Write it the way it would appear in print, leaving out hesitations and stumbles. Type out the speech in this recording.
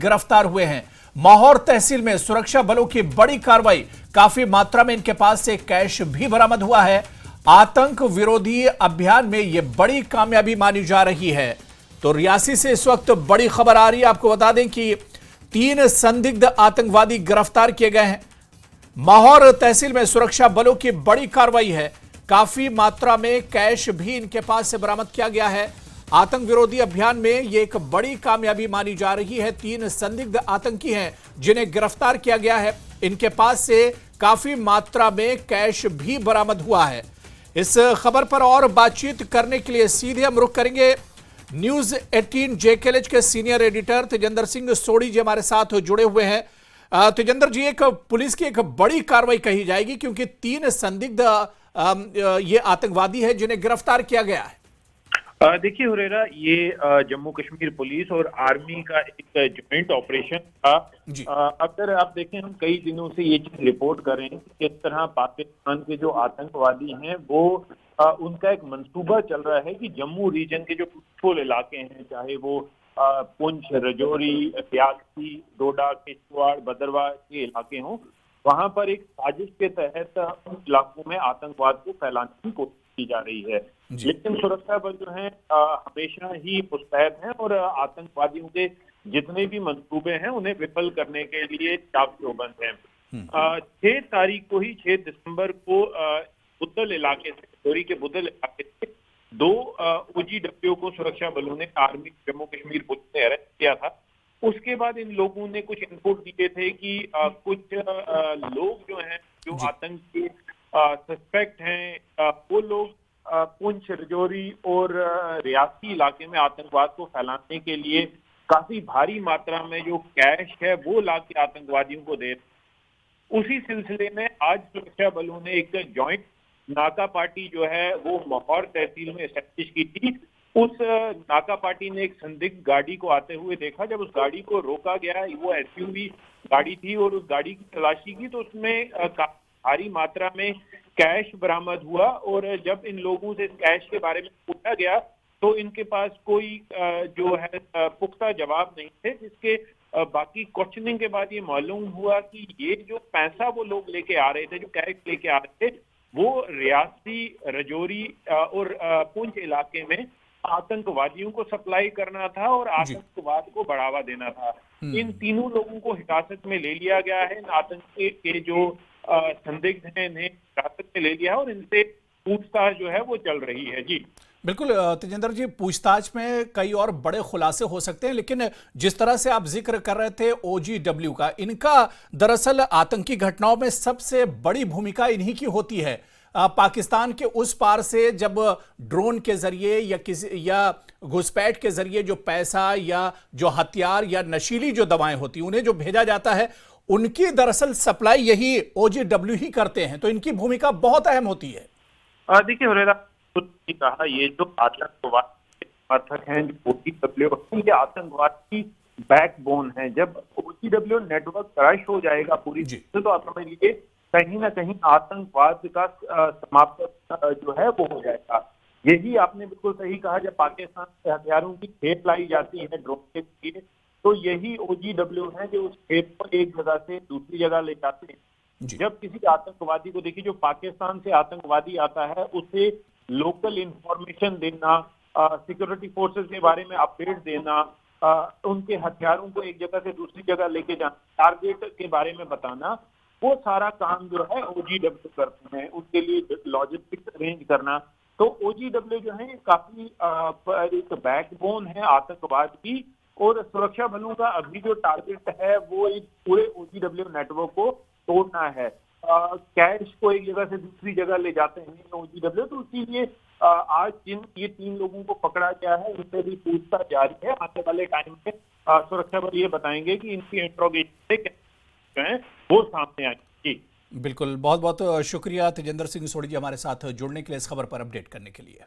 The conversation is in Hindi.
गिरफ्तार हुए हैं। माहौर तहसील में सुरक्षा बलों की बड़ी कार्रवाई, काफी मात्रा में इनके पास से कैश भी बरामद हुआ है। आतंक विरोधी अभियान में यह बड़ी कामयाबी मानी जा रही है। तो रियासी से इस वक्त बड़ी खबर आ रही है। आपको बता दें कि 3 संदिग्ध आतंकवादी गिरफ्तार किए गए हैं। माहौर तहसील में सुरक्षा बलों की बड़ी कार्रवाई है, काफी मात्रा में कैश भी इनके पास से बरामद किया गया है। आतंक विरोधी अभियान में यह एक बड़ी कामयाबी मानी जा रही है। 3 संदिग्ध आतंकी हैं जिन्हें गिरफ्तार किया गया है। इनके पास से काफी मात्रा में कैश भी बरामद हुआ है। इस खबर पर और बातचीत करने के लिए सीधे हम रुख करेंगे न्यूज 18 जेकेएलएच के सीनियर एडिटर तेजेंद्र सिंह सोढ़ी जी हमारे साथ जुड़े हुए हैं। तेजेंद्र जी, एक पुलिस की एक बड़ी कार्रवाई कही जाएगी क्योंकि 3 संदिग्ध ये आतंकवादी है जिन्हें गिरफ्तार किया गया है। देखिए हुरेरा, ये जम्मू कश्मीर पुलिस और आर्मी का एक ज्वाइंट ऑपरेशन था। अगर आप देखें, हम कई दिनों से ये चीज रिपोर्ट कर रहे हैं कि किस तरह पाकिस्तान के जो आतंकवादी हैं वो उनका एक मंसूबा चल रहा है कि जम्मू रीजन के जो पीसफुल इलाके हैं, चाहे वो पुंछ, रजौरी, रियासी, डोडा, किश्तवाड़, भद्रवाह के इलाके हों, वहां पर एक साजिश के तहत उन इलाकों में आतंकवाद को फैलाने की कोशिश की जा रही है। लेकिन सुरक्षा बल जो है हमेशा ही मुस्तैद हैं और आतंकवादियों के जितने भी मंसूबे हैं उन्हें विफल करने के लिए चाक चौबंद हैं। 6 तारीख को ही 6 दिसंबर को बुद्धल इलाके से, रजौरी के बुद्धल इलाके से 2 OGW को सुरक्षा बलों ने, आर्मी जम्मू कश्मीर पुलिस ने अरेस्ट किया था। उसके बाद इन लोगों ने कुछ इनपुट दिए थे कि कुछ लोग जो हैं, जो आतंक के सस्पेक्ट हैं, वो लोग पुंछ, रजौरी और रियासी इलाके में आतंकवाद को फैलाने के लिए काफी भारी मात्रा में जो कैश है वो लाके आतंकवादियों को दे। उसी सिलसिले में आज सुरक्षा बलों ने एक जॉइंट नाका पार्टी जो है वो माहौर तहसील में एस्टैब्लिश की थी। उस नाका पार्टी ने एक संदिग्ध गाड़ी को आते हुए देखा। जब उस गाड़ी को रोका गया, वो SUV गाड़ी थी और उस गाड़ी की तलाशी की तो उसमें भारी मात्रा में कैश बरामद हुआ। और जब इन लोगों से कैश के बारे में पूछा गया तो इनके पास कोई जो है पुख्ता जवाब नहीं थे, जिसके बाकी क्वेश्चनिंग के बाद ये मालूम हुआ कि ये जो पैसा वो लोग लेके आ रहे थे, जो कैश लेके आ रहे थे, वो रियासी, रजौरी और पुंछ इलाके में आतंकवादियों को सप्लाई करना था और आतंकवाद को बढ़ावा देना था। इन तीनों लोगों को हिरासत में ले लिया गया है। इन आतंकी के जो संदिग्ध हैं इन्हें हिरासत में ले लिया है और इनसे पूछताछ जो है वो चल रही है। जी बिल्कुल तेजेंद्र जी, पूछताछ में कई और बड़े खुलासे हो सकते हैं, लेकिन जिस तरह से आप जिक्र कर रहे थे OGW का, इनका दरअसल आतंकी घटनाओं में सबसे बड़ी भूमिका इन्हीं की होती है। पाकिस्तान के उस पार से जब ड्रोन के जरिए या घुसपैठ के जरिए जो पैसा या जो हथियार या नशीली जो दवाएं होती हैं उन्हें जो भेजा जाता है, उनकी दरअसल सप्लाई यही OGW ही करते हैं। तो इनकी भूमिका बहुत अहम होती है। देखिए हुरेरा, कहा ये जो आतंकवाद के समर्थक हैं, जो OGW, ये आतंकवाद की बैकबोन है। जब OGW नेटवर्क क्रैश हो जाएगा पूरी तरह, तो आप समझ लीजिए कहीं ना कहीं आतंकवाद का समाप्त जो है वो हो जाएगा। यही आपने बिल्कुल सही कहा, जब पाकिस्तान से हथियारों की खेप लाई जाती है ड्रोन के लिए, तो यही OGW है जो उस खेप को एक जगह से दूसरी जगह ले जाते हैं। जब किसी आतंकवादी को, देखिए, जो पाकिस्तान से आतंकवादी आता है उसे लोकल इंफॉर्मेशन देना, सिक्योरिटी फोर्सेस के बारे में अपडेट देना, उनके हथियारों को एक जगह से दूसरी जगह लेके जाना, टारगेट के बारे में बताना, वो सारा काम जो है OGW करते हैं। उसके लिए लॉजिस्टिक्स अरेंज करना। तो OGW जो है काफी एक बैकबोन है आतंकवाद की। और सुरक्षा बलों का अभी जो टारगेट है वो इस पूरे OGW नेटवर्क को तोड़ना है। कैश को एक जगह से दूसरी जगह ले जाते हैं OGW, तो इसीलिए आज जिन ये 3 लोगों को पकड़ा गया है उनसे भी पूछताछ जारी है। आने वाले टाइम में सुरक्षा बल ये बताएंगे कि इनकी इंट्रोगेशन से है वो सामने आएगी। बिल्कुल, बहुत बहुत शुक्रिया तेजेंद्र सिंह सोढ़ी जी हमारे साथ जुड़ने के लिए, इस खबर पर अपडेट करने के लिए।